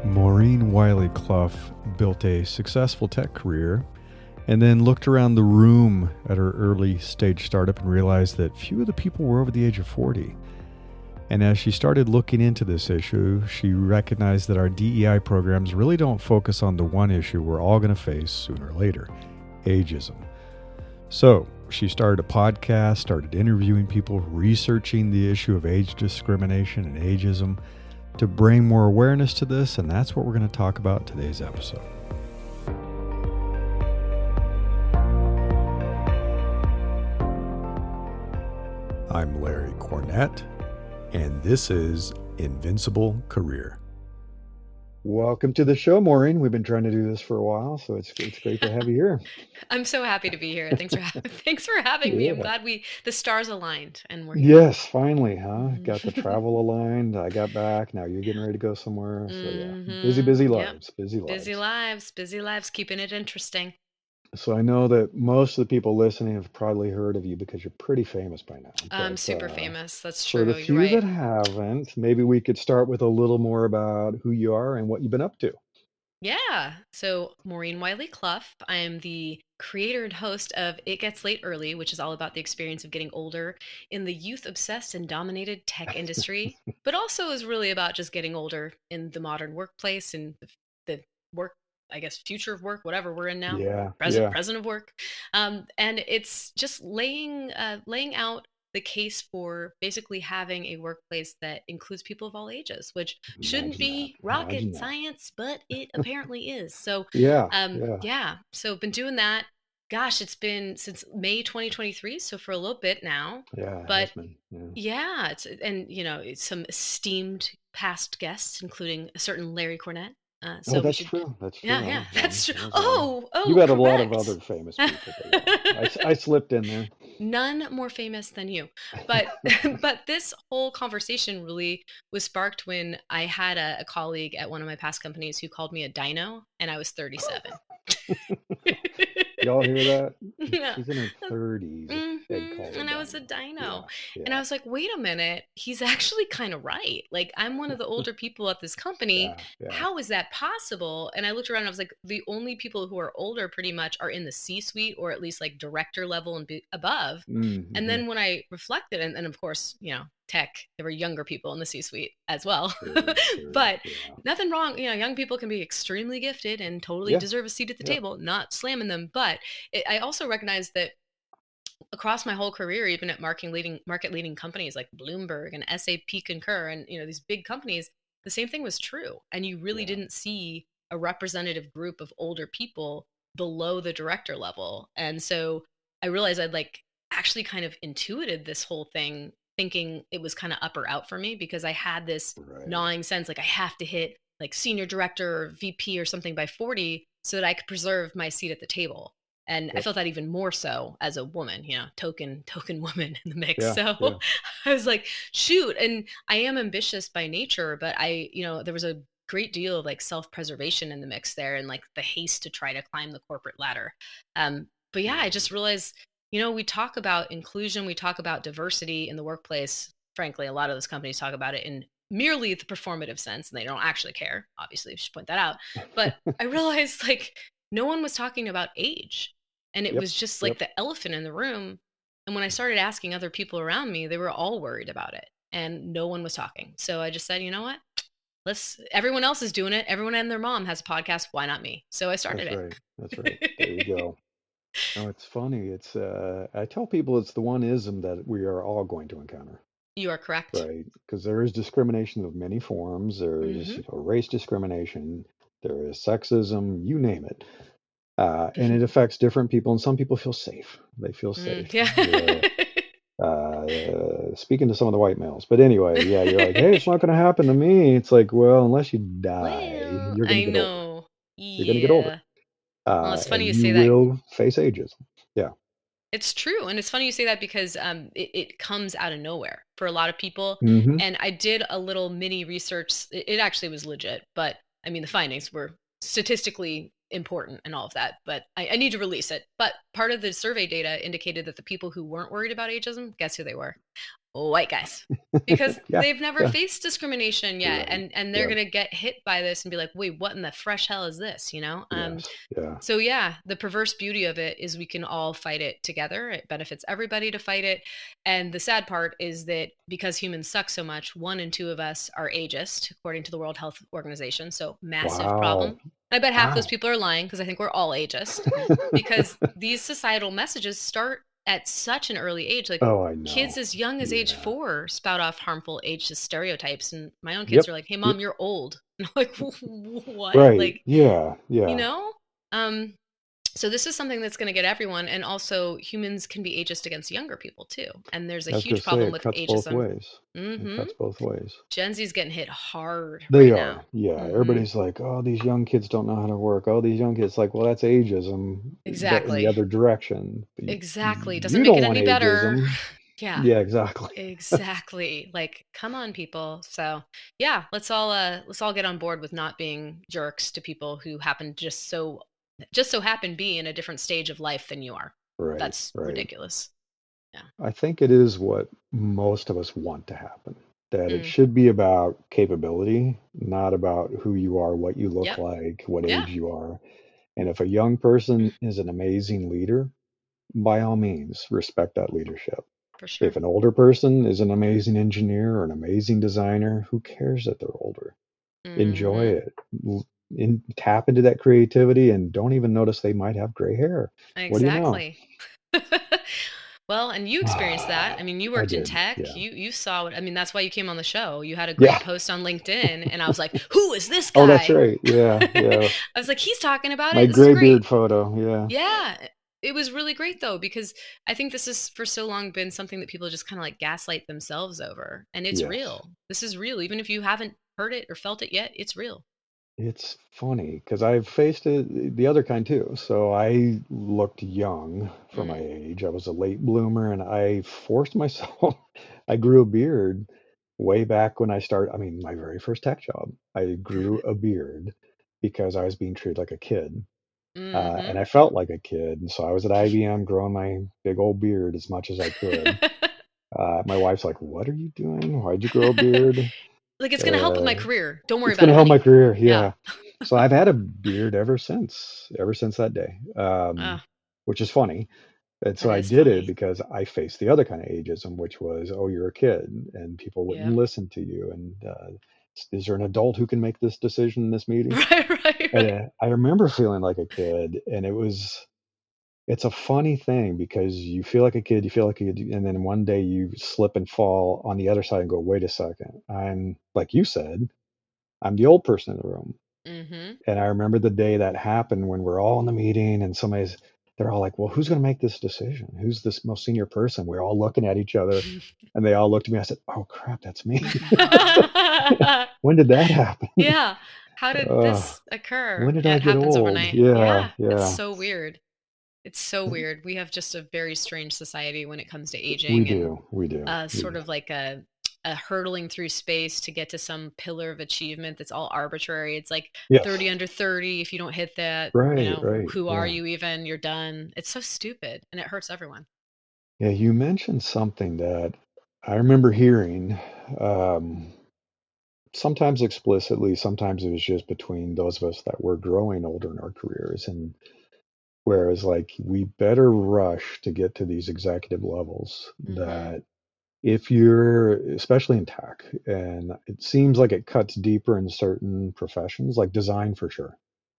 Maureen Wiley Clough built a successful tech career and then looked around the room at her early stage startup and realized that few of the people were over the age of 40. And as she started looking into this issue, she recognized that our DEI programs really don't focus on the one issue we're all going to face sooner or later, ageism. So she started a podcast, started interviewing people, researching the issue of age discrimination and ageism to bring more awareness to this, and that's what we're going to talk about in today's episode. I'm Larry Cornett, and this is Invincible Career. Welcome to the show, Maureen. We've been trying to do this for a while, so it's great to have you here. I'm so happy to be here. Thanks for having me. I'm glad the stars aligned and we're here. Yes, finally, huh? Got the travel aligned. I got back. Now you're getting ready to go somewhere. So yeah, busy lives, Busy lives, keeping it interesting. So I know that most of the people listening have probably heard of you because you're pretty famous by now. I'm super famous. That's true. For the few that haven't, maybe we could start with a little more about who you are and what you've been up to. Yeah. So Maureen Wiley Clough. I am the creator and host of It Gets Late Early, which is all about the experience of getting older in the youth-obsessed and dominated tech industry, but also is really about just getting older in the modern workplace and the work, I guess, future of work, whatever we're in now, present of work. And it's just laying out the case for basically having a workplace that includes people of all ages, which shouldn't be rocket science, but it apparently is. So so I've been doing that. Gosh, it's been since May 2023, so for a little bit now. It's some esteemed past guests, including a certain Larry Cornett. So that's true. That's true. Yeah, that's true. You had a lot of other famous people. I slipped in there. None more famous than you. But but this whole conversation really was sparked when I had a colleague at one of my past companies who called me a dino, and I was 37. Y'all hear that? Yeah. She's in her 30s. And I was a dino. Yeah. And I was like, wait a minute, he's actually kind of right. Like, I'm one of the older people at this company. How is that possible? And I looked around and I was like, the only people who are older pretty much are in the C-suite or at least like director level and above. Mm-hmm. And then when I reflected, and of course, tech, there were younger people in the C-suite as well. But nothing wrong. Young people can be extremely gifted and totally deserve a seat at the table, not slamming them. But I also recognize that across my whole career, even at market leading companies like Bloomberg and SAP Concur and these big companies, the same thing was true. And you really didn't see a representative group of older people below the director level. And so I realized I'd actually kind of intuited this whole thing, thinking it was kind of up or out for me, because I had this gnawing sense like I have to hit like senior director or VP or something by 40 so that I could preserve my seat at the table. And I felt that even more so as a woman, token woman in the mix. I was like, shoot. And I am ambitious by nature, but there was a great deal of like self-preservation in the mix there, and like the haste to try to climb the corporate ladder. I just realized, we talk about inclusion, we talk about diversity in the workplace. Frankly, a lot of those companies talk about it in merely the performative sense, and they don't actually care. Obviously, I should point that out. But I realized no one was talking about age. And it was just like the elephant in the room. And when I started asking other people around me, they were all worried about it and no one was talking. So I just said, you know what? Everyone else is doing it. Everyone and their mom has a podcast. Why not me? So I started it. That's right. There you go. It's funny. I tell people it's the one ism that we are all going to encounter. You are correct. Right. Because there is discrimination of many forms. There is race discrimination. There is sexism, you name it. And it affects different people, and some people feel safe. They feel safe. Speaking to some of the white males. But anyway, you're like, hey, it's not going to happen to me. It's like, well, unless you die, you're going to get older. You're going to get older. Well, it's funny you say that. You will face ageism. Yeah. It's true. And it's funny you say that because it comes out of nowhere for a lot of people. And I did a little mini research. It actually was legit, but I mean, the findings were statistically important and all of that, but I need to release it. But part of the survey data indicated that the people who weren't worried about ageism, guess who they were? white guys, because Yeah, they've never yeah, faced discrimination you're yet, right. and they're Yeah. gonna get hit by this and be like, wait, what in the fresh hell is this, you know? Yes. Yeah. So yeah, the perverse beauty of it is we can all fight it together. It benefits everybody to fight it. And the sad part is that because humans suck so much, 1 in 2 of us are ageist, according to the World Health Organization. So massive Wow. problem. I bet half those Wow. people are lying because I think we're all ageist, because these societal messages start at such an early age. Like Oh, I kids know. as young as age Yeah. 4 spout off harmful ageist stereotypes. And my own kids Yep. are like, hey, Yep. mom, you're old. And I'm like, what? Right. Like, Yeah. you Yeah. know? Um, so this is something that's going to get everyone, and also humans can be ageist against younger people too. And there's a I was gonna huge say problem it with cuts both ageism. ways. It Hmm. cuts both ways. Gen Z's getting hit hard They right now. are. Yeah. Hmm. Everybody's like, oh, these young kids don't know how to work. Oh, these young kids, like, well, that's ageism, but in the Exactly. other direction. Exactly. Doesn't You make don't it want any better. ageism. Yeah. Yeah, exactly. Exactly. Like, come on, people. So yeah, let's all get on board with not being jerks to people who happen to just so happen be in a different stage of life than you are. Right. That's Right. ridiculous. Yeah. I think it is what most of us want to happen. That it Mm. should be about capability, not about who you are, what you look Yep. like, what Yeah. age you are. And if a young person is an amazing leader, by all means, respect that leadership. For If sure. an older person is an amazing engineer or an amazing designer, who cares that they're older? Enjoy Hmm. it. Tap into that creativity and don't even notice they might have gray hair. What do you know? Exactly. Well, and you experienced that. I mean, you I worked in did. tech. Yeah. You saw it. I mean, that's why you came on the show. You had a Yeah. great post on LinkedIn, and I was like, "Who is this Oh, that's guy?" right. Yeah. I Yeah. was like, "He's talking about My it. This is gray great." beard photo. Yeah. Yeah, it was really great though, because I think this has for so long been something that people just kind of like gaslight themselves over, and it's Yes. real. This is real, even if you haven't heard it or felt it yet. It's real. It's funny because I've faced it the other kind too. So I looked young for my Mm. age. I was a late bloomer and I forced myself. I grew a beard way back when I started. I mean, my very first tech job, I grew a beard because I was being treated like a kid. Mm-hmm. And I felt like a kid. And so I was at IBM growing my big old beard as much as I could. My wife's like, "What are you doing? Why'd you grow a beard?" Like it's gonna help with Uh, my career. Don't worry it's about gonna it, help my honey. career, Yeah. yeah. So I've had a beard ever since that day, Oh, which is funny. And so that I is did it funny. because I faced the other kind of ageism, which was, oh, you're a kid, and people wouldn't Yep. listen to you. And is there an adult who can make this decision in this meeting? Right, right, And right. I remember feeling like a kid, and it's a funny thing because you feel like a kid, and then one day you slip and fall on the other side and go, wait a second, I'm like you said, I'm the old person in the room. Mm-hmm. And I remember the day that happened when we're all in the meeting and they're all like, well, who's going to make this decision? Who's this most senior person? We're all looking at each other and they all looked at me. I said, oh, crap, that's me. When did that happen? Yeah. How did uh, this occur? when did Yeah, I it get happens old? overnight. Yeah, Yeah, it's yeah. so weird. It's so weird. We have just a very strange society when it comes to We aging, and do. We do. sort of like a hurtling through space to get to some pillar of achievement that's all arbitrary. It's like Yes. 30 under 30. If you don't hit that, Right, right. who are Yeah. you even? You're done. It's so stupid and it hurts everyone. Yeah, you mentioned something that I remember hearing, um, sometimes explicitly, sometimes it was just between those of us that were growing older in our careers. And whereas, like, we better rush to get to these executive levels Mm-hmm. that if you're, especially in tech, and it seems like it cuts deeper in certain professions, like design for sure.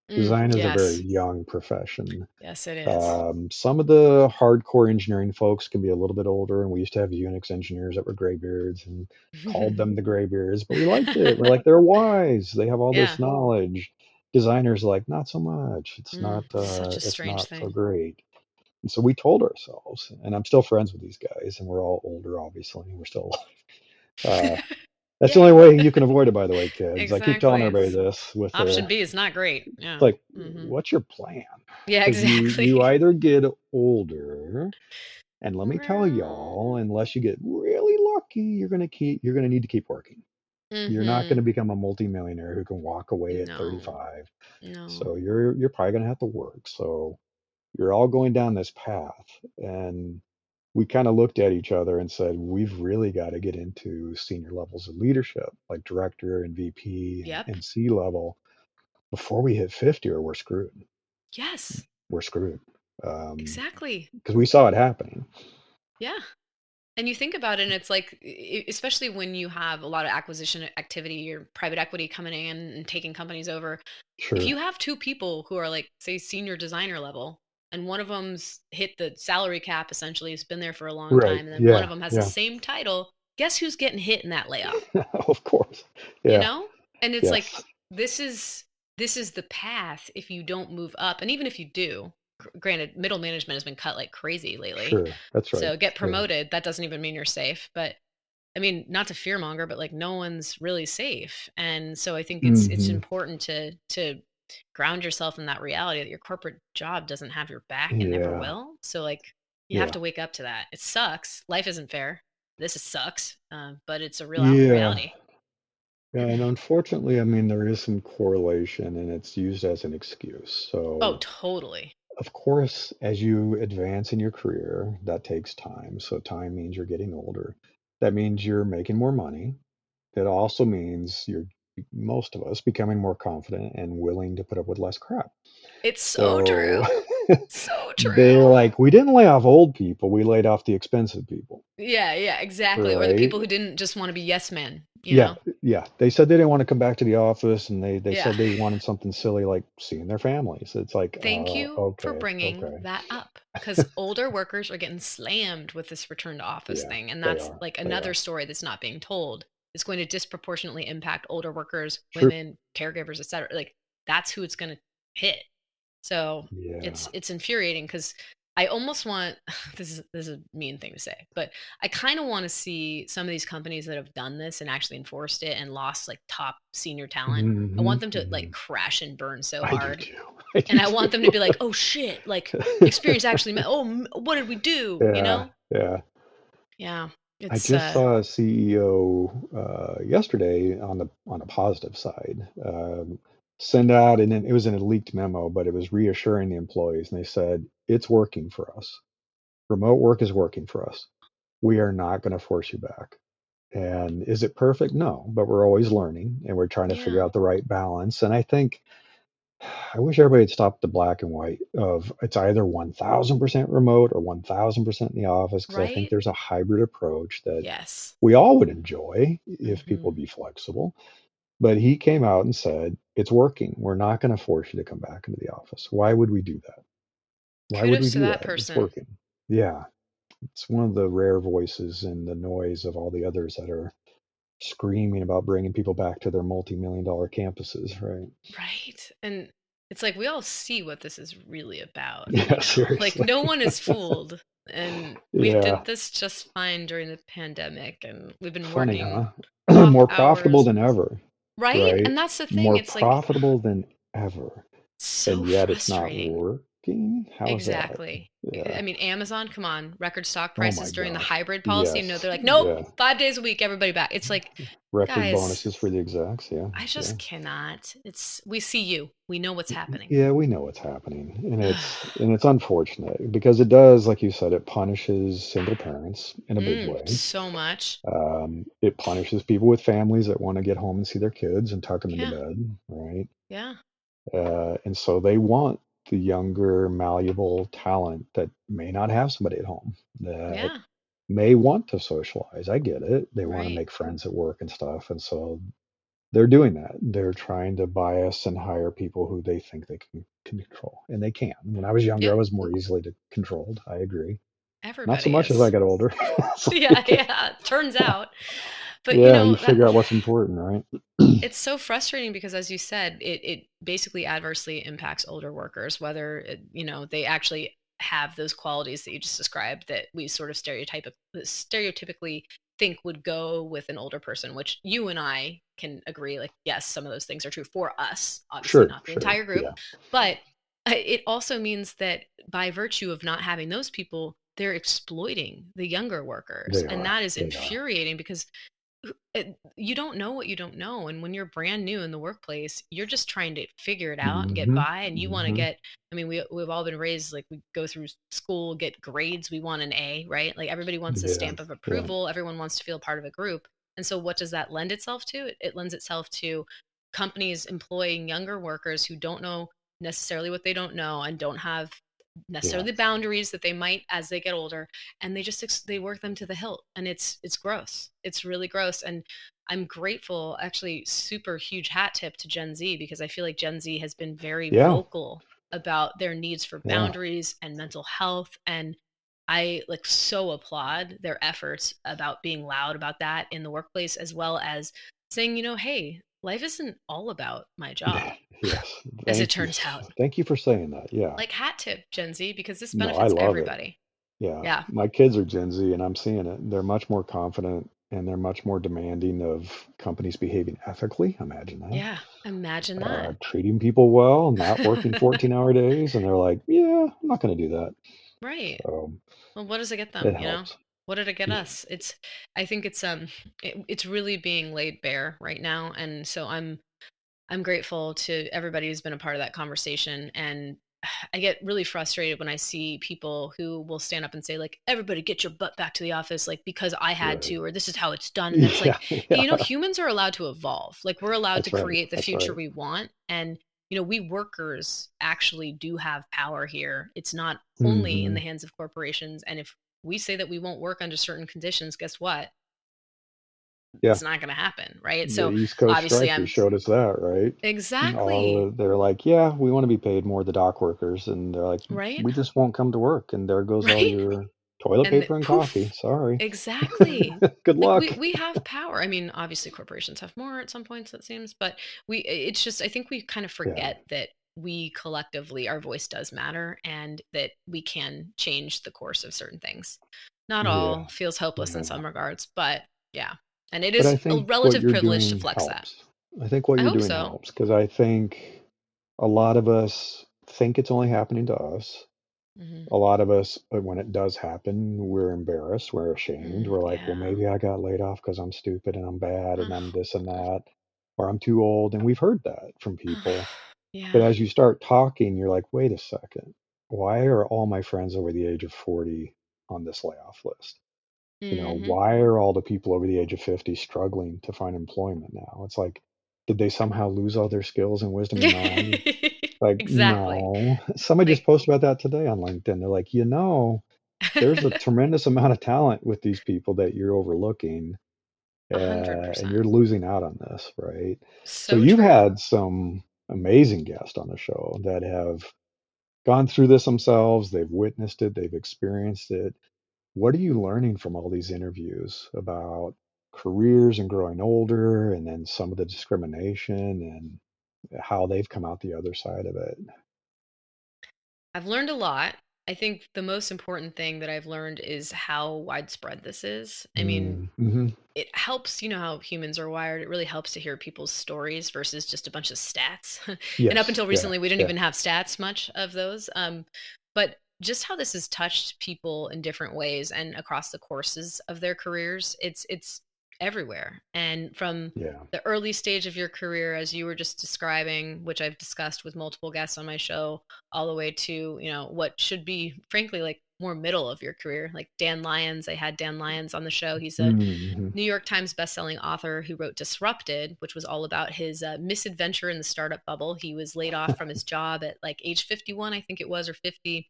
Design is a very Yes. young profession. Yes, it is. Some of the hardcore engineering folks can be a little bit older, and we used to have Unix engineers that were graybeards and called them the graybeards, but we liked it. We're like, they're wise. They have all this Yeah. knowledge. Designers like, not so much. Such a It's strange not so thing. great. And so we told ourselves, and I'm still friends with these guys, and we're all older, obviously, and we're still alive. That's the only Yay. way you can avoid it, by the way, kids. I keep telling Exactly. everybody It's this with option their, B is not great. it's Yeah. like, Hmm. what's your plan? Yeah, Because you exactly. either get older, and let me tell y'all, Mm-hmm. unless you get really lucky, you're gonna need to keep working. You're not gonna become a multimillionaire who can walk away at No. 35. No. So you're probably gonna have to work. So you're all going down this path. And we kind of looked at each other and said, we've really got to get into senior levels of leadership, like director and VP Yep. and C level before we hit 50, or we're screwed. Yes. We're screwed. Exactly. Because we saw it happening. Yeah. And you think about it, and it's like, especially when you have a lot of acquisition activity or private equity coming in and taking companies over, if Sure. you have two people who are like, say, senior designer level, and one of them's hit the salary cap, essentially, has been there for a long Right. time, and then one of Yeah. them has the Yeah. same title, guess who's getting hit in that layoff? Of course. You Yeah. know? And it's like, Yes. this is the path if you don't move up. And even if you do, granted, middle management has been cut like crazy lately. Sure. That's right. So get Yeah. promoted, that doesn't even mean you're safe. But I mean, not to fearmonger, but like no one's really safe. And so I think it's Hmm. important to ground yourself in that reality that your corporate job doesn't have your back and never Yeah. will. So like you have Yeah. to wake up to that. It sucks. Life isn't fair. Sucks, but it's a real Yeah. reality. Yeah. And unfortunately, I mean, there is some correlation and it's used as an excuse. Oh, So, totally. of course, as you advance in your career, that takes time. So, time means you're getting older. That means you're making more money. That also means you're, most of us, becoming more confident and willing to put up with less crap. It's so So true. So they're true. like, we didn't lay off old people, we laid off the expensive people, Yeah, yeah, exactly. Or the right? people who didn't just want to be yes men, you Yeah, know? yeah. They said they didn't want to come back to the office, and they Yeah. said they wanted something silly like seeing their families. It's like, Thank you for okay, bringing okay. that up because older workers are getting slammed with this return to office Yeah, thing. And they that's are. like They another are. story that's not being told. It's going to disproportionately impact older workers, True. women, caregivers, etc. Like that's who it's going to hit. So Yeah. it's infuriating because I almost want this is a mean thing to say, but I kind of want to see some of these companies that have done this and actually enforced it and lost like top senior talent. I Hmm. want them to like Hmm. crash and burn so I do hard, too. I and do I want them to be like, "Oh shit!" Like experience actually. Oh, what did we do? You Yeah, know? yeah. Yeah, I it's just saw a CEO yesterday on a positive side send out, and it was in a leaked memo, but it was reassuring the employees, and they said it's working for us. Remote work is working for us. We are not going to force you back. And is it perfect? No, but we're always learning, and we're trying to figure yeah, out the right balance. And I think I wish everybody had stopped the black and white of it's either 1000% remote or 1000% in the office, because I think right. there's a hybrid approach that Yes. we all would enjoy if people Hmm. would be flexible. But he came out and said, it's working. We're not going to force you to come back into the office. Why would we do that? Why would we Kudos to do that that? It's person. working. Yeah. It's one of the rare voices in the noise of all the others that are screaming about bringing people back to their multi-million-dollar campuses, right? Right. And it's like we all see what this is really about, Yeah, you know? Like seriously. no one is fooled. And we Yeah. did this just fine during the pandemic and we've been Funny, working huh? off More profitable hours, than ever, right? right? And that's the thing. More It's like profitable than ever. so And yet it's not frustrating. working? How is that? Exactly. Yeah. I mean, Amazon, come on, record stock Oh my prices during the gosh. hybrid policy. You know, Yes. they're like, nope, Yeah. 5 days a week, everybody back. It's like, Record guys, bonuses for the execs. Yeah. I Yeah. just cannot. We see you. We know what's happening. Yeah, we know what's happening. And it's unfortunate because it does, like you said, it punishes single parents in a big way. So much. It punishes people with families that want to get home and see their kids and tuck them into Yeah. bed, right? Yeah. And so they want the younger, malleable talent that may not have somebody at home, that Yeah. may want to socialize. I get it. They want to Right. make friends at work and stuff. And so they're doing that. They're trying to bias and hire people who they think they can control, and they can. When I was younger, I Yep. was more easily controlled. I agree. Not so Everybody much as I is. got older. It's Yeah. like, Yeah. Turns out. But yeah, you figure out what's important, right? it's so frustrating because as you said, it basically adversely impacts older workers, whether they actually have those qualities that you just described that we sort of stereotypically think would go with an older person, which you and I can agree, like, yes, some of those things are true for us, obviously Sure, not the sure. entire group, Yeah, but it also means that by virtue of not having those people, they're exploiting the younger workers, they and are. that is They are. infuriating because you don't know what you don't know. And when you're brand new in the workplace, you're just trying to figure it out and get Mm-hmm. by. And you want to Mm-hmm. get, I mean, we've all been raised, like we go through school, get grades. We want an A, right? Like everybody wants a Yeah. stamp of Yeah. approval. Everyone wants to feel part of a group. And so what does that lend itself to? It lends itself to companies employing younger workers who don't know necessarily what they don't know and don't have necessarily Yeah. the boundaries that they might as they get older, and they just they work them to the hilt, and it's gross. It's really gross. And I'm grateful, actually, super huge hat tip to Gen Z, because I feel like Gen Z has been very Yeah. vocal about their needs for Yeah. boundaries and mental health, and I like so applaud their efforts about being loud about that in the workplace, as well as saying, hey, life isn't all about my job, Yes. as it Thank you. turns out. Thank you for saying that. Yeah. Like, hat tip, Gen Z, because this No, I benefits love it. everybody. Yeah. Yeah. My kids are Gen Z and I'm seeing it. They're much more confident and they're much more demanding of companies behaving ethically. Imagine that. Yeah. Imagine that. Treating people well, not working 14-hour days. And they're like, yeah, I'm not going to do that. Right. So Well, what does it get it them, helps. What did it get Yeah. us? I think it's really being laid bare right now, and so I'm grateful to everybody who's been a part of that conversation. And I get really frustrated when I see people who will stand up and say, like, everybody get your butt back to the office, like, because I had Right. to, or this is how it's done. And it's Yeah. like, hey, Yeah. humans are allowed to evolve. Like, we're allowed to That's right. create the That's future right. we want. And, we workers actually do have power here. It's not only in Hmm. the hands of corporations. And if we say that we won't work under certain conditions, guess what? Yeah. It's not going to happen. Right. The So East Coast obviously strikers I'm showed us that, right? exactly They're like, yeah, we want to be paid more, the dock workers, and they're like, right. we just won't come to work, and there goes all Right. your toilet And paper and coffee. poof, Sorry. exactly. Good Like luck. we have power. I mean, obviously corporations have more at some points, it seems, but it's just, I think we kind of Yeah. forget that we collectively, our voice does matter, and that we can change the course of certain things. Not Yeah. all feels hopeless in Yeah. some regards, but yeah. And it But I is a think what relative you're privilege to doing flex that. helps. I think what I you're hope doing so. helps because I think a lot of us think it's only happening to us. Hmm. A lot of us, when it does happen, we're embarrassed, we're ashamed. We're like, well, Yeah. maybe I got laid off because I'm stupid and I'm bad and I'm this and that, or I'm too old. And we've heard that from people. But Yeah. as you start talking, you're like, wait a second. Why are all my friends over the age of 40 on this layoff list? Hmm. Why are all the people over the age of 50 struggling to find employment now? It's like, did they somehow lose all their skills and wisdom and knowledge? Like, Exactly. no. Somebody just Like posted about that today on LinkedIn. They're like, there's a tremendous amount of talent with these people that you're overlooking, and 100%. you're losing out on this, right? So So you've true. had some amazing guests on the show that have gone through this themselves. They've witnessed it. They've experienced it. What are you learning from all these interviews about careers and growing older, and then some of the discrimination and how they've come out the other side of it? I've learned a lot. I think the most important thing that I've learned is how widespread this is. I mean, Mm-hmm. it helps, how humans are wired. It really helps to hear people's stories versus just a bunch of stats. And up Yes. until Yeah. recently, we didn't Yeah. even have stats much of those. But just how this has touched people in different ways and across the courses of their careers, it's everywhere. And from Yeah. the early stage of your career, as you were just describing, which I've discussed with multiple guests on my show, all the way to, what should be, frankly, like more middle of your career. Like Dan Lyons, I had Dan Lyons on the show. He's a Mm-hmm. New York Times bestselling author who wrote Disrupted, which was all about his misadventure in the startup bubble. He was laid off from his job at like age 51, I think it was, or 50.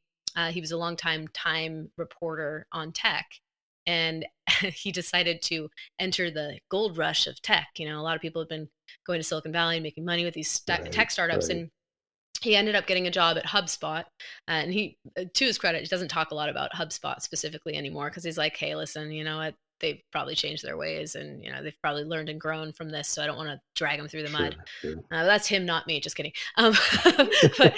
He was a longtime Time reporter on tech. And he decided to enter the gold rush of tech. A lot of people have been going to Silicon Valley and making money with these Right. tech startups. Right. And he ended up getting a job at HubSpot. And he, to his credit, he doesn't talk a lot about HubSpot specifically anymore, because he's like, hey, listen, you know what? They've probably changed their ways, and they've probably learned and grown from this. So I don't want to drag them through the mud. Sure. Sure. That's him, not me. Just kidding. But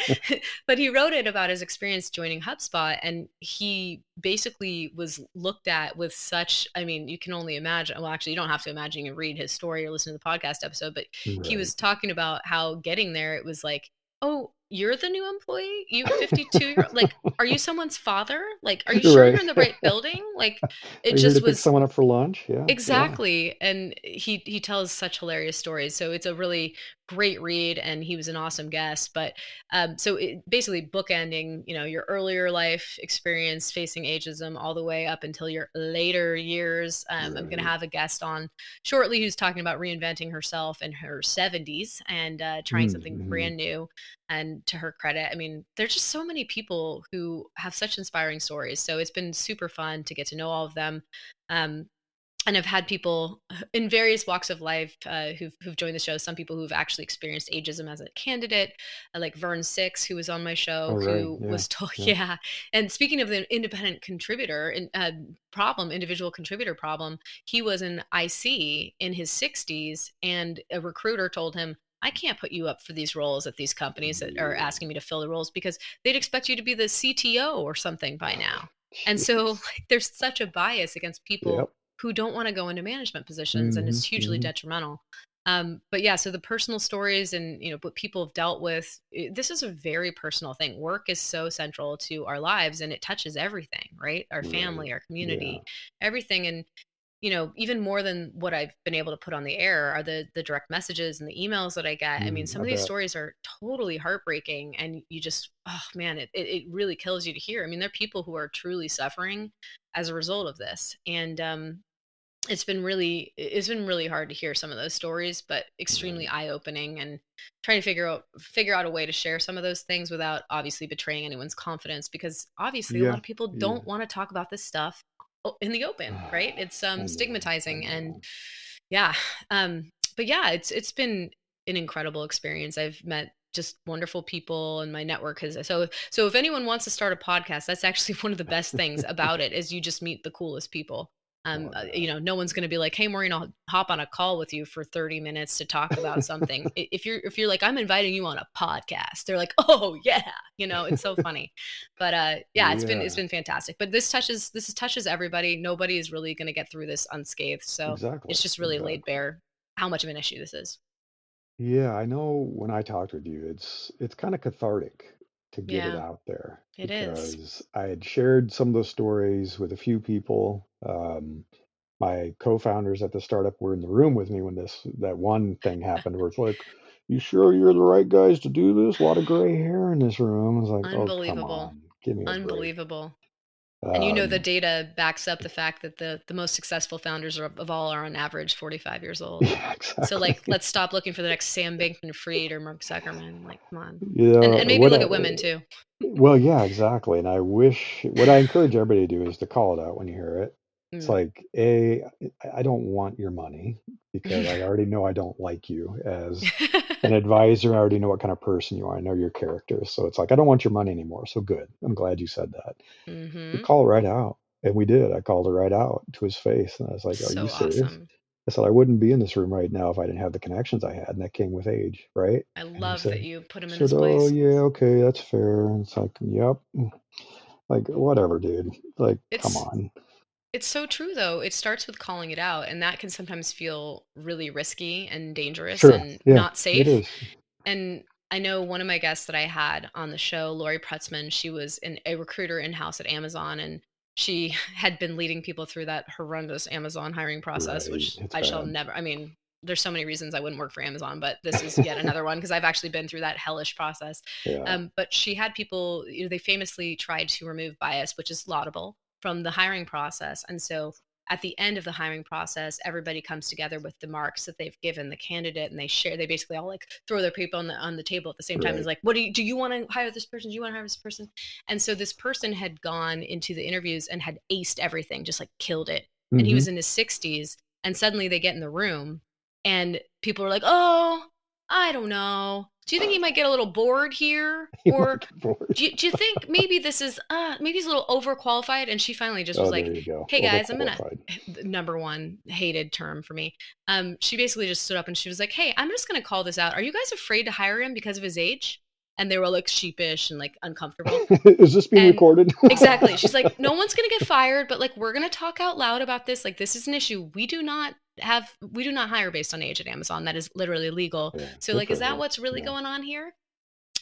but he wrote it about his experience joining HubSpot, and he basically was looked at with such. I mean, you can only imagine. Well, actually, you don't have to imagine. You can read his story or listen to the podcast episode. But he Right. was talking about how getting there, it was like, oh, you're the new employee? You 52-year-old? Like, are you someone's father? Like, are you sure you're in the right building? Like, it Are you here to just pick was someone up for lunch? Yeah. exactly. And he tells such hilarious stories. So it's a really great read, and he was an awesome guest. But so it basically bookending, your earlier life experience facing ageism all the way up until your later years. I'm going to have a guest on shortly who's talking about reinventing herself in her 70s and trying something brand new. And to her credit, I mean, there's just so many people who have such inspiring stories. So it's been super fun to get to know all of them. And I've had people in various walks of life who've joined the show. Some people who've actually experienced ageism as a candidate, like Vern Six, who was on my show, who was told, yeah. And speaking of the independent contributor individual contributor problem, he was an IC in his 60s, and a recruiter told him, I can't put you up for these roles at these companies that are asking me to fill the roles because they'd expect you to be the CTO or something by now. And so there's such a bias against people who don't want to go into management positions, and it's hugely detrimental. But yeah, so the personal stories and, what people have dealt with, this is a very personal thing. Work is so central to our lives, and it touches everything, right? Our family, our community, everything. And, even more than what I've been able to put on the air are the direct messages and the emails that I get. I mean, some of these stories are totally heartbreaking, and you just, oh man, it really kills you to hear. I mean, there are people who are truly suffering as a result of this. And, it's been really hard to hear some of those stories, but extremely eye-opening, and trying to figure out a way to share some of those things without obviously betraying anyone's confidence, because obviously a lot of people don't want to talk about this stuff in the open, right? It's stigmatizing, and but yeah, it's been an incredible experience. I've met just wonderful people, and my network has so if anyone wants to start a podcast, that's actually one of the best things about it, is you just meet the coolest people. No one's going to be like, hey, Maureen, I'll hop on a call with you for 30 minutes to talk about something. If you're like, I'm inviting you on a podcast, they're like, oh yeah, it's so funny. But it's been fantastic. But this touches everybody. Nobody is really going to get through this unscathed. So it's just really laid bare how much of an issue this is. Yeah, I know when I talked with you, it's kind of cathartic to get it out there It is. because I had shared some of those stories with a few people. My co-founders at the startup were in the room with me when that one thing happened where it's like, you sure you're the right guys to do this? A lot of gray hair in this room. I was like, oh, come Unbelievable. on, give me a break. Unbelievable. And the data backs up the fact that the most successful founders of all are on average 45 years old. Yeah, exactly. So let's stop looking for the next Sam Bankman-Fried or Mark Zuckerman. Like, come on. Yeah, And maybe look at women too. Well, yeah, exactly. And what I encourage everybody to do is to call it out when you hear it. It's like, I don't want your money because I already know I don't like you as an advisor. I already know what kind of person you are. I know your character. So it's like, I don't want your money anymore. So good. I'm glad you said that. We call it right out. And we did. I called it right out to his face. And I was like, are you serious? Awesome. I said, I wouldn't be in this room right now if I didn't have the connections I had. And that came with age, right? I love that you put him in his place. Oh, yeah, okay, that's fair. And it's like, yep. Like, whatever, dude. Like, come on. It's so true, though. It starts with calling it out, and that can sometimes feel really risky and dangerous and not safe. It is. And I know one of my guests that I had on the show, Lori Prutzman, she was a recruiter in-house at Amazon, and she had been leading people through that horrendous Amazon hiring process, which I shall never, I mean, there's so many reasons I wouldn't work for Amazon, but this is yet another one because I've actually been through that hellish process. But she had people, they famously tried to remove bias, which is laudable, from the hiring process. And so at the end of the hiring process, everybody comes together with the marks that they've given the candidate, and they basically all like throw their paper on the table at the same time. It's like, what do you want to hire this person? Do you want to hire this person? And so this person had gone into the interviews and had aced everything, just like killed it. And he was in his 60s, and suddenly they get in the room and people are like, oh, I don't know. Do you think he might get a little bored here? Or do you think maybe this is, maybe he's a little overqualified? And she finally just was like, hey guys, I'm going to, number one hated term for me. She basically just stood up and she was like, hey, I'm just going to call this out. Are you guys afraid to hire him because of his age? And they were like sheepish and like uncomfortable. Is this being recorded? Exactly. She's like, no one's going to get fired, but like, we're going to talk out loud about this. Like, this is an issue. We do not hire based on age at Amazon. That is literally illegal. So like, is that what's really going on here?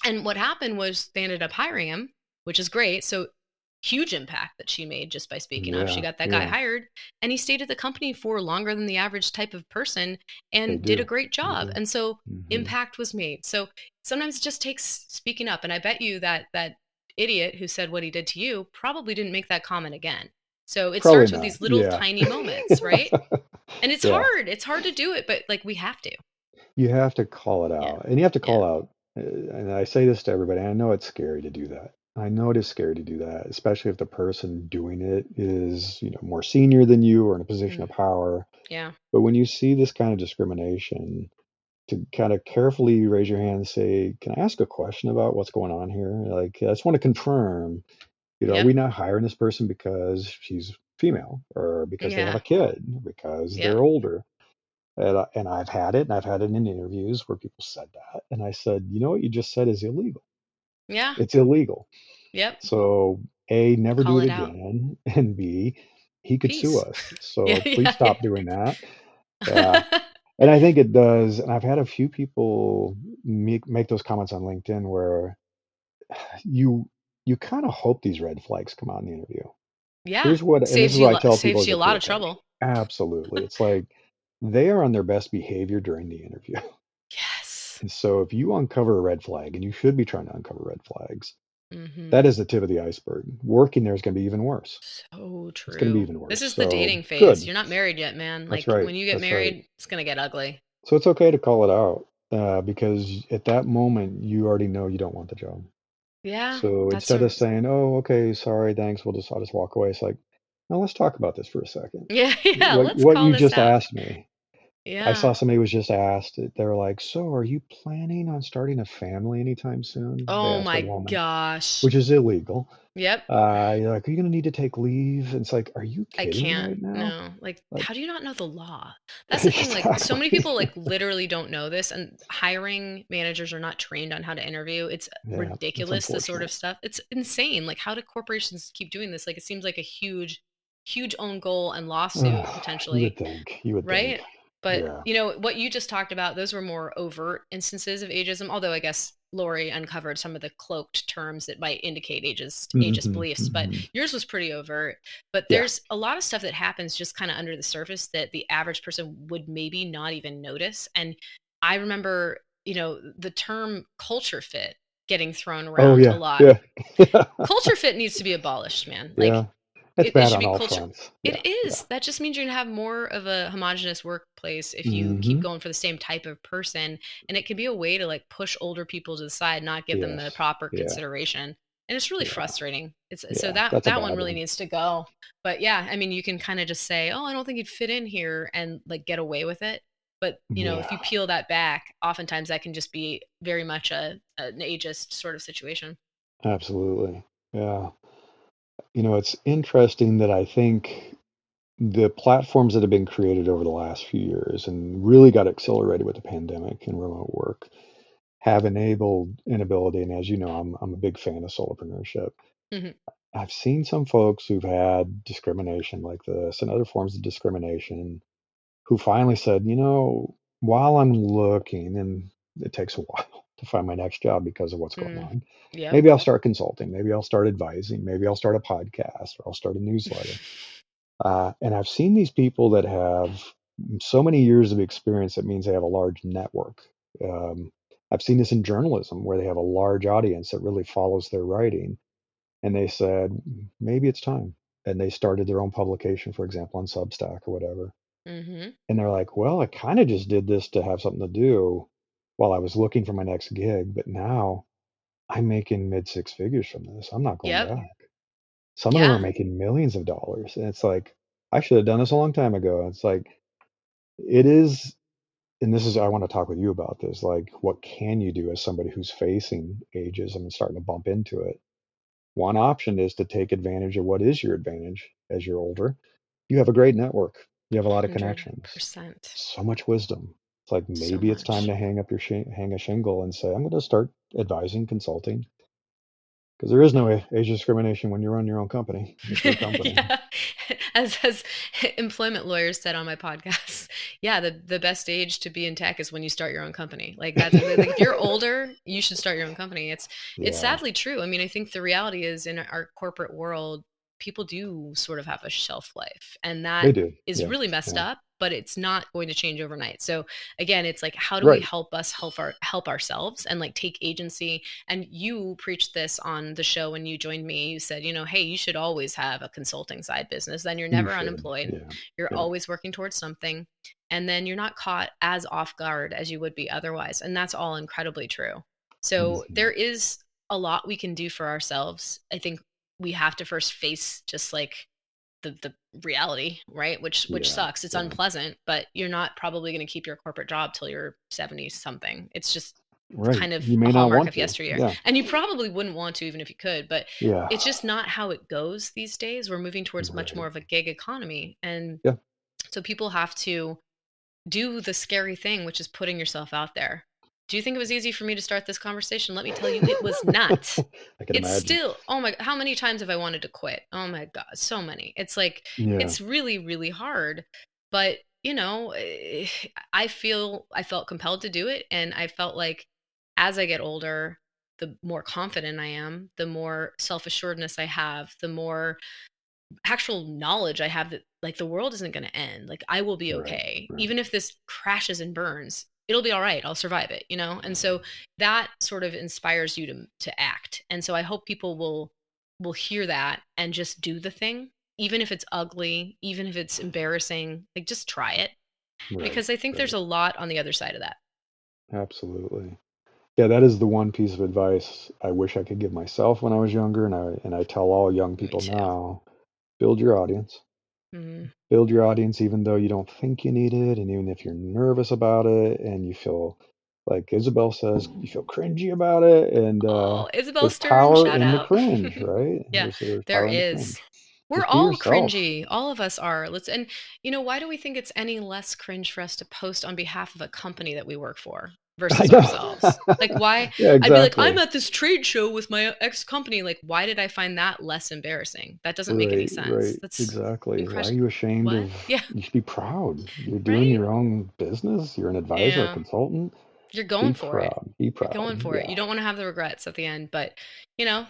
And what happened was they ended up hiring him, which is great. So huge impact that she made just by speaking up. She Yeah, got that guy yeah, hired, and he stayed at the company for longer than the average type of person they and did a do. great They job. do. And so Hmm. impact was made. So sometimes it just takes speaking up. And I bet you that that idiot who said what he did to you probably didn't make that comment again. So it Probably starts with not. these little Yeah. tiny moments, right? And it's Yeah. hard. It's hard to do it, but like we have to. You have to call it Yeah. out, and you have to Yeah. call out. And I say this to everybody. I know it's scary to do that. I know it is scary to do that, especially if the person doing it is, more senior than you or in a position of Mm, power. yeah. But when you see this kind of discrimination, to kind of carefully raise your hand and say, "Can I ask a question about what's going on here? Like, I just want to confirm, are Yep. we not hiring this person because she's female or because they have a Yeah. kid, because Yep. they're older?" And I've had it, and I've had it in interviews where people said that. And I said, what you just said is illegal. Yeah. It's illegal. Yep. So, A, never do Call it it out. again. And B, he could sue Peace. us. Yeah, So please yeah, stop doing that. Yeah. yeah. And I think it does. And I've had a few people make those comments on LinkedIn where you you kind of hope these red flags come out in the interview. Yeah. And this is what I tell people Saves as you a a lot of critic. trouble. Absolutely. It's like they are on their best behavior during the interview. Yes. And so if you uncover a red flag, and you should be trying to uncover red flags, Mhm. that is the tip of the iceberg. Working there is going to be even worse. So It's going to be true. even This worse. is the So dating phase. good. You're not married yet, man. That's Like right. when you get That's right. married, it's gonna get ugly. So it's okay to call it out, because at that moment you already know you don't want the job. Yeah, So that's instead of a saying, "Oh, okay, sorry, thanks, I'll just walk away," it's like, "Now let's talk about this for a second. yeah, yeah. Let's What call you this just out. asked me." I Yeah. saw somebody was just asked. They were like, "So, are you planning on starting a family anytime soon?" They Oh asked a my woman, gosh. which is illegal. Yep. You're like, "Are you gonna need to take leave?" And it's like, "Are you I kidding me can't. right now?" No. Like, Like, how do you not know the law? That's the thing. Like, so many exactly. people like literally don't know this, and hiring managers are not trained on how to interview. It's Yeah, it's ridiculous, the sort unfortunate. of stuff. It's insane. Like, how do corporations keep doing this? Like, it seems like a huge, huge own goal and lawsuit You would potentially, think. You would think. right? But Yeah. what you just talked about, those were more overt instances of ageism. Although I guess Lori uncovered some of the cloaked terms that might indicate ageist Hmm. beliefs, but Hmm. yours was pretty overt. But Yeah. there's a lot of stuff that happens just kind of under the surface that the average person would maybe not even notice. And I remember, the term culture fit getting thrown Oh, around a yeah. lot. Yeah. Yeah. Culture fit needs to be abolished, man. Like Yeah. It's it bad should on be all culture. fronts. Yeah. It Yeah. is. That just means you're gonna have more of a homogenous workplace if you keep Hmm. going for the same type of person. And it can be a way to like push older people to the side, not give them Yes. the proper Yeah. consideration. And it's really Yeah. frustrating. It's so Yeah. that That's a that one bad really one. needs to go. But yeah, I mean, you can kind of just say, "Oh, I don't think you'd fit in here," and like get away with it. But if Yeah. you peel that back, oftentimes that can just be very much an ageist sort of situation. Absolutely. Yeah. It's interesting that I think the platforms that have been created over the last few years and really got accelerated with the pandemic and remote work have enabled an ability. And as you know, I'm a big fan of solopreneurship. Hmm. I've seen some folks who've had discrimination like this and other forms of discrimination who finally said, while I'm looking, and it takes a while to find my next job because of what's going Mm. on, Yep. maybe I'll start consulting, maybe I'll start advising, maybe I'll start a podcast or I'll start a newsletter. And I've seen these people that have so many years of experience, that means they have a large network. Um, I've seen this in journalism where they have a large audience that really follows their writing. And they said, maybe it's time. And they started their own publication, for example, on Substack or whatever. Hmm. And they're like, well, I kind of just did this to have something to do while I was looking for my next gig. But now I'm making mid six figures from this. I'm not going Yep. back. Some of them are Yeah. making millions of dollars. And it's like, I should have done this a long time ago. It's like, it is, and this is, I want to talk with you about this. Like, what can you do as somebody who's facing ageism and starting to bump into it? One option is to take advantage of what is your advantage as you're older. You have a great network, you have a lot of connections, 100%. so much wisdom. It's like So maybe it's time to much. hang a shingle and say, I'm going to start advising, consulting, because there is no age discrimination when you run your own company. It's your company. Yeah. as employment lawyers said on my podcast, yeah, the best age to be in tech is when you start your own company. Like that's like if you're older, you should start your own company. It's Yeah, sadly true. I mean, I think the reality is in our corporate world, people do sort of have a shelf life, and that they do. is Yeah, really messed yeah. up, but it's not going to change overnight. So again, it's like how do we Right. help ourselves and like take agency. And you preached this on the show when you joined me. You said, hey, you should always have a consulting side business. Then you're You never should. unemployed. Yeah, You're yeah. always working towards something. And then you're not caught as off guard as you would be otherwise. And that's all incredibly true. So Hmm. there is a lot we can do for ourselves. I think we have to first face just like the reality, right? Which Yeah, sucks. It's yeah. unpleasant, but you're not probably going to keep your corporate job till you're 70 something. It's just Right. kind of You a may not hallmark want of to. yesteryear. Yeah, And you probably wouldn't want to even if you could, but yeah. it's just not how it goes these days. We're moving towards much Right. more of a gig economy. And Yeah. so people have to do the scary thing, which is putting yourself out there. Do you think it was easy for me to start this conversation? Let me tell you, it was not. I can It's imagine. still, oh my, how many times have I wanted to quit? Oh my God, so many. It's like, Yeah. it's really, really hard. But, I felt compelled to do it. And I felt like as I get older, the more confident I am, the more self assuredness I have, the more actual knowledge I have that like the world isn't going to end. Like I will be Right. okay. Right. Even if this crashes and burns, it'll be all right. I'll survive it. And so that sort of inspires you to act. And so I hope people will hear that and just do the thing, even if it's ugly, even if it's embarrassing, like just try it Right. because I think there's Right. a lot on the other side of that. Absolutely. Yeah, that is the one piece of advice I wish I could give myself when I was younger, and I tell all young Me people too. now, build your audience. Hmm. Build your audience even though you don't think you need it, and even if you're nervous about it and you feel like Isabel says, you feel cringy about it, and Oh, Isabel there's Stern, power shout in the out. cringe, right? Yeah, There's there power in the is. cringe. We're Just be all yourself. cringy. All of us are. And why do we think it's any less cringe for us to post on behalf of a company that we work for I versus ourselves? know. Like why Yeah, I'd be like, I'm exactly. at this trade show with my ex company. Like, why did I find that less embarrassing? That doesn't make any Right, sense. right, That's exactly. Why are incredible. you ashamed What? of? Yeah, You should be proud. You're doing right? your own business. You're an advisor, a Yeah. consultant. You're Be going for it. proud. Be You're going proud. for it. Yeah. You don't want to have the regrets at the end, but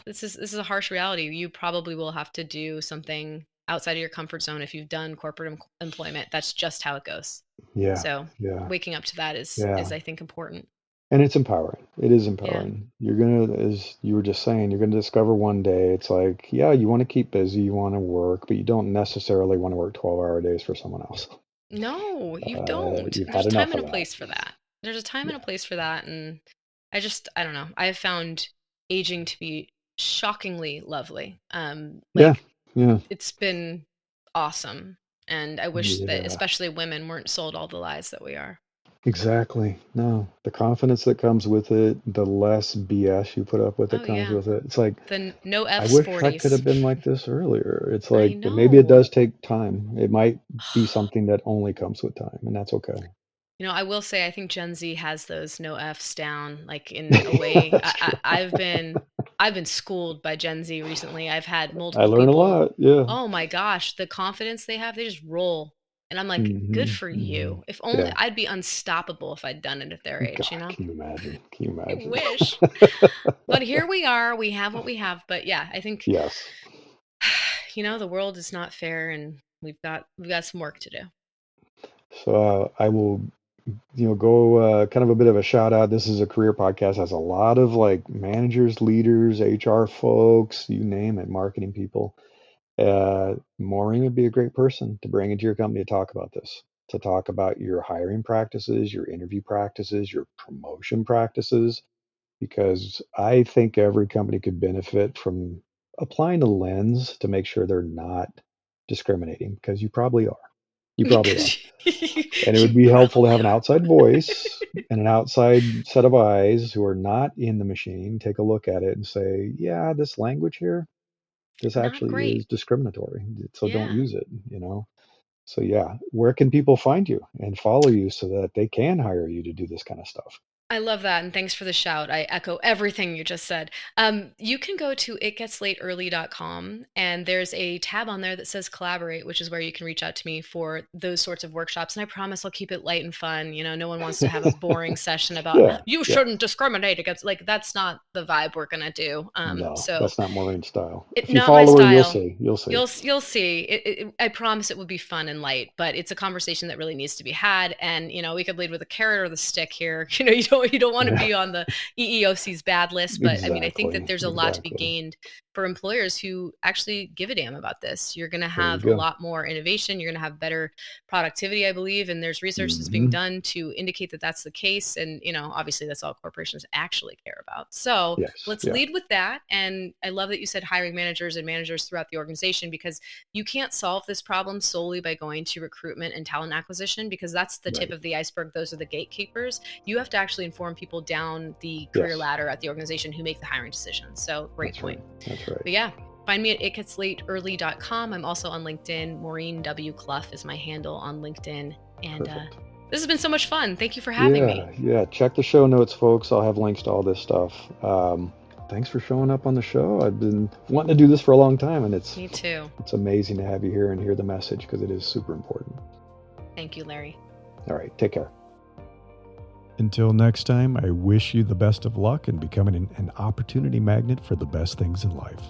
this is a harsh reality. You probably will have to do something outside of your comfort zone if you've done corporate employment. That's just how it goes. Yeah. So, Yeah. waking up to that is Yeah. I think important. And it's empowering. It is Yeah. empowering. You're gonna, as you were just saying, you're gonna discover one day it's like, yeah, you want to keep busy, you want to work, but you don't necessarily want to work 12-hour days for someone else. No, you don't. You've There's had a time enough and of a that. place for that. There's a time and a Yeah. place for that, and I don't know. I have found aging to be shockingly lovely. Yeah. Like Yeah. it's been awesome. And I wish that Yeah. especially women weren't sold all the lies that we are. Exactly. No, the confidence that comes with it, the less BS you put up with that Oh comes yeah. with it. It's like, The no I F's wish I could 40s. have been like this earlier. It's I like, but maybe it know. does take time. It might be something that only comes with time, and that's okay. I will say I think Gen Z has those no F's down, like in a way. That's true. I've been schooled by Gen Z recently. I've had I multiple learn a people. lot. Yeah. Oh my gosh, the confidence they have, they just roll. And I'm like, good Hmm. for Hmm. you. If only Yeah. I'd be unstoppable if I'd done it at their age, God, can you imagine? Can you I imagine? wish. But here we are. We have what we have. But yeah, I think Yes. the world is not fair and we've got some work to do. So I will, go kind of a bit of a shout out. This is a career podcast, has a lot of like managers, leaders, HR folks, you name it, marketing people. Maureen would be a great person to bring into your company to talk about this, to talk about your hiring practices, your interview practices, your promotion practices, because I think every company could benefit from applying a lens to make sure they're not discriminating, because you probably are. You probably are. Because And it would you be helpful to probably have an are. outside voice and an outside set of eyes who are not in the machine take a look at it and say, yeah, this language here, this Not actually great. is discriminatory. So don't Yeah. use it. So yeah, where can people find you and follow you so that they can hire you to do this kind of stuff? I love that. And thanks for the shout. I echo everything you just said. You can go to itgetslateearly.com and there's a tab on there that says collaborate, which is where you can reach out to me for those sorts of workshops. And I promise I'll keep it light and fun. You know, no one wants to have a boring session about you shouldn't discriminate against, like, that's not the vibe we're going to do. No, so that's not Maureen's style. If you follow her, you'll see. You'll see. I promise it will be fun and light, but it's a conversation that really needs to be had. And, you know, we could lead with a carrot or the stick here. You know, you don't want to be on the EEOC's bad list, but I mean, I think that there's a lot to be gained for employers who actually give a damn about this. You're going to have a lot more innovation. You're going to have better productivity, I believe. And there's research that's being done to indicate that that's the case. And, you know, obviously that's all corporations actually care about. So let's lead with that. And I love that you said hiring managers and managers throughout the organization, because you can't solve this problem solely by going to recruitment and talent acquisition, because that's the tip of the iceberg. Those are the gatekeepers. You have to actually inform people down the career ladder at the organization who make the hiring decisions. So great point. That's right. But yeah, find me at itgetslateearly.com. I'm also on LinkedIn. Maureen W. Clough is my handle on LinkedIn. And this has been so much fun. Thank you for having me. Yeah, check the show notes, folks. I'll have links to all this stuff. Thanks for showing up on the show. I've been wanting to do this for a long time, and me too. It's amazing to have you here and hear the message, because it is super important. Thank you, Larry. All right, take care. Until next time, I wish you the best of luck in becoming an opportunity magnet for the best things in life.